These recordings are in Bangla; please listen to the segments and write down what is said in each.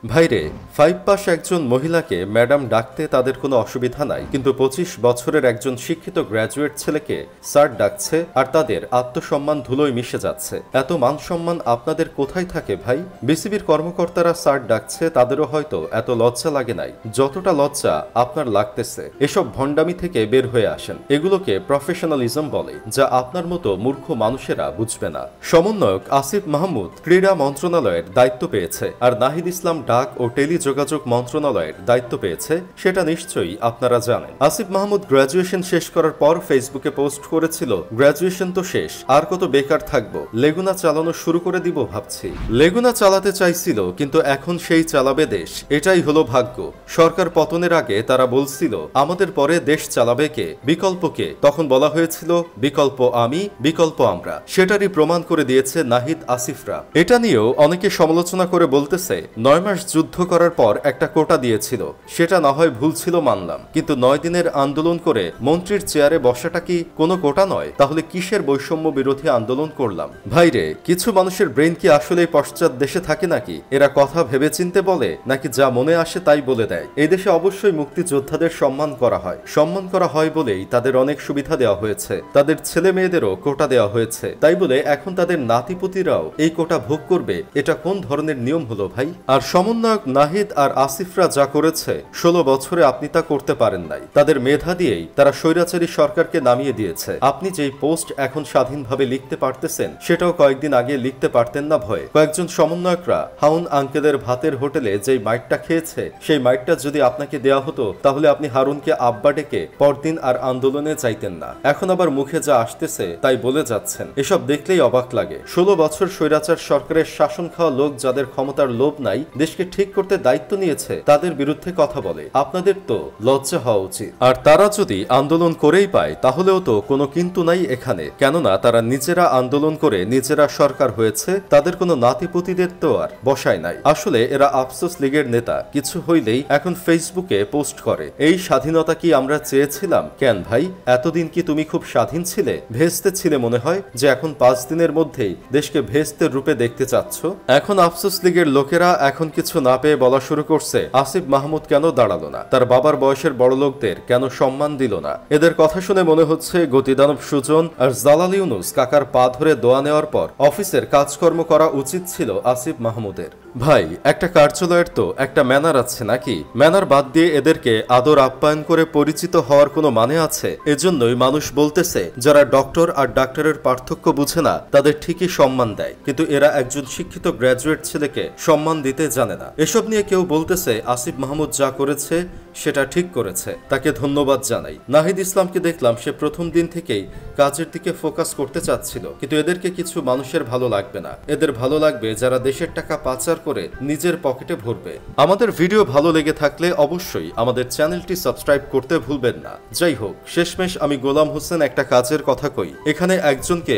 ভাইরে, 5 পাস একজন মহিলাকে ম্যাডাম ডাকতে তাদের কোনো অসুবিধা নাই, কিন্তু 25 বছরের একজন শিক্ষিত গ্র্যাজুয়েট ছেলেকে স্যার ডাকছে আর তাদের আত্মসম্মান ধুলোয় মিশে যাচ্ছে। এত মান সম্মান আপনাদের কোথায় থাকে ভাই? বিসিবির কর্মকর্তারা স্যার ডাকছে, তাদেরও হয়তো এত লজ্জা লাগে নাই যতটা লজ্জা আপনার লাগতেছে। এসব ভণ্ডামি থেকে বের হয়ে আসেন। এগুলোকে প্রফেশনালিজম বলে, যা আপনার মতো মূর্খ মানুষেরা বুঝবে না। সমন্বয়ক আসিফ মাহমুদ ক্রীড়া মন্ত্রণালয়ের দায়িত্ব পেয়েছে, আর নাহিদ ইসলাম ডাক ও টেলিযোগাযোগ মন্ত্রণালয়ের দায়িত্ব পেয়েছে, সেটা নিশ্চয়ই আপনারা জানেন। আসিফ মাহমুদ গ্র্যাজুয়েশন শেষ করার পর ফেসবুকে পোস্ট করেছিল, গ্র্যাজুয়েশন তো শেষ, আর কত বেকার থাকবো, লেগুনা চালানো শুরু করে দিব ভাবছি। লেগুনা চালাতে চাইছিল, কিন্তু এখন সেই চালাবে দেশ। এটাই হলো ভাগ্য। সরকার পতনের আগে তারা বলছিল আমাদের পরে দেশ চালাবে কে, বিকল্প কে? তখন বলা হয়েছিল বিকল্প আমি, বিকল্প আমরা। সেটারই প্রমাণ করে দিয়েছে নাহিদ আসিফরা। এটা নিয়েও অনেকে সমালোচনা করে বলতেছে 9 মাস যুদ্ধ করার পর একটা কোটা দিয়েছিল, সেটা না হয় ভুল ছিল মানলাম, কিন্তু 9 দিনের আন্দোলন করে মন্ত্রীর চেয়ারে বসাটা কি কোনো কোটা নয়? তাহলে কিসের বৈষম্য বিরোধী আন্দোলন করলাম? ভাইরে, কিছু মানুষের ব্রেন কি আসলে পশ্চাৎ দেশে থাকে নাকি? এরা কথা ভেবেচিন্তে বলে, নাকি যা মনে আসে তাই বলে দেয়? এই দেশে অবশ্যই মুক্তিযোদ্ধাদের সম্মান করা হয়। সম্মান করা হয় বলেই তাদের অনেক সুবিধা দেওয়া হয়েছে, তাদের ছেলে মেয়েদেরও কোটা দেওয়া হয়েছে। তাই বলে এখন তাদের নাতিপুতিরাও এই কোটা ভোগ করবে? এটা কোন ধরনের নিয়ম হলো ভাই? আর সমন্বয়ক নাহিদ আর আসিফরা যা করেছে, 16 বছরে আপনি তা করতে পারেন নাই। তাদের মেধা দিয়েই তারা স্বৈরাচারী সরকারকে নামিয়ে দিয়েছে। আপনি যেই পোস্ট এখন স্বাধীনভাবে লিখতে পারতেছেন, সেটাও কয়েকদিন আগে লিখতে পারতেন না ভয়ে। কয়েকজন সমন্বয়করা হাউন আঙ্কেলের ভাতের হোটেলে যেই মাইটটা খেয়েছে, সেই মাইটটা যদি আপনাকে দেওয়া হতো, তাহলে আপনি হারুনকে আব্বা ডেকে পরদিন আর আন্দোলনে চাইতেন না। এখন আবার মুখে যা আসতেছে তাই বলে যাচ্ছেন। এসব দেখলেই অবাক লাগে। 16 বছর স্বৈরাচার সরকারের শাসন খাওয়া লোক, যাদের ক্ষমতার লোভ নাই, দেশকে ঠিক করতে দায়িত্ব নিয়েছে, তাদের বিরুদ্ধে কথা বলে। আপনাদের তো লজ্জা হওয়া উচিত। আর তারা যদি আন্দোলন করেই পায়, তাহলেও তো কোনো কিন্তু নাই এখানে, কেননা তারা নিজেরা আন্দোলন করে নিজেরা সরকার হয়েছে, তাদের কোনো নাতিপুতিদের তো আর বসায় নাই। আসলে এরা আফসোস লীগের নেতা, কিছু হইলেই এখন ফেসবুকে পোস্ট করে। এই স্বাধীনতা কি আমরা চেয়েছিলাম? কেন ভাই, এতদিন কি তুমি খুব স্বাধীন ছিলে? ভেস্তে ছিলে মনে হয়, যে এখন 5 দিনের মধ্যেই দেশকে ভেস্তের রূপে দেখতে চাচ্ছ? এখন আফসোস লীগের লোকেরা এখন কিছু না পেয়ে বলা শুরু করছে, আসিফ মাহমুদ কেন দাঁড়ালো না, তার বাবার বয়সের বড় লোকদের কেন সম্মান দিল না? এদের কথা শুনে মনে হচ্ছে গতিদানব সুজন আর জালাল ইউনুস কাকার পা ধরে দোয়া নেওয়ার পর অফিসের কাজকর্ম করা উচিত ছিল আসিফ মাহমুদের। ভাই, একটা কার্যালয়ের তো একটা ম্যানার আছে নাকি? ম্যানার বাদ দিয়ে এদেরকে আদর আপ্যায়ন করে পরিচিত হওয়ার কোনো মানে আছে? এজন্যই মানুষ বলতেছে, যারা ডক্টর আর ডাক্তারের পার্থক্য বুঝে না, তাদের ঠিকই সম্মান দেয়, কিন্তু এরা একজন শিক্ষিত গ্র্যাজুয়েট ছেলেকে সম্মান দিতে জানে না। এসব নিয়ে কেউ বলতেছে আসিফ মাহমুদ যা করেছে সেটা ঠিক করেছে, তাকে ধন্যবাদ জানাই। নাহিদ ইসলামকে দেখলাম সে প্রথম দিন থেকেই কাজের দিকে ফোকাস করতে চাচ্ছিল, কিন্তু এদেরকে কিছু মানুষের ভালো লাগবে না। এদের ভালো লাগবে যারা দেশের টাকা পাচার করে নিজের পকেটে ভরবে। আমাদের ভিডিও ভালো লেগে থাকলে অবশ্যই আমাদের চ্যানেলটি সাবস্ক্রাইব করতে ভুলবেন না। যাই হোক, শেষমেশ আমি গোলাম হোসেন একটা কাজের কথা কই। এখানে একজনকে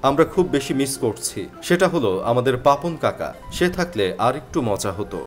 আমরা খুব বেশি মিস করছি, সেটা হলো আমাদের পাপন কাকা। সে থাকলে আর একটু মজা হতো।